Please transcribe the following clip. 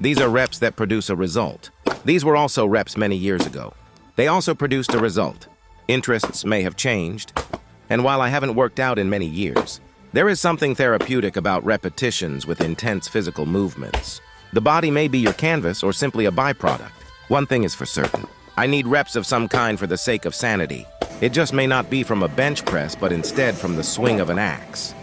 These are reps that produce a result. These were also reps many years ago. They also produced a result. Interests may have changed, and while I haven't worked out in many years, there is something therapeutic about repetitions with intense physical movements. The body may be your canvas or simply a byproduct. One thing is for certain. I need reps of some kind for the sake of sanity. It just may not be from a bench press, but instead from the swing of an axe.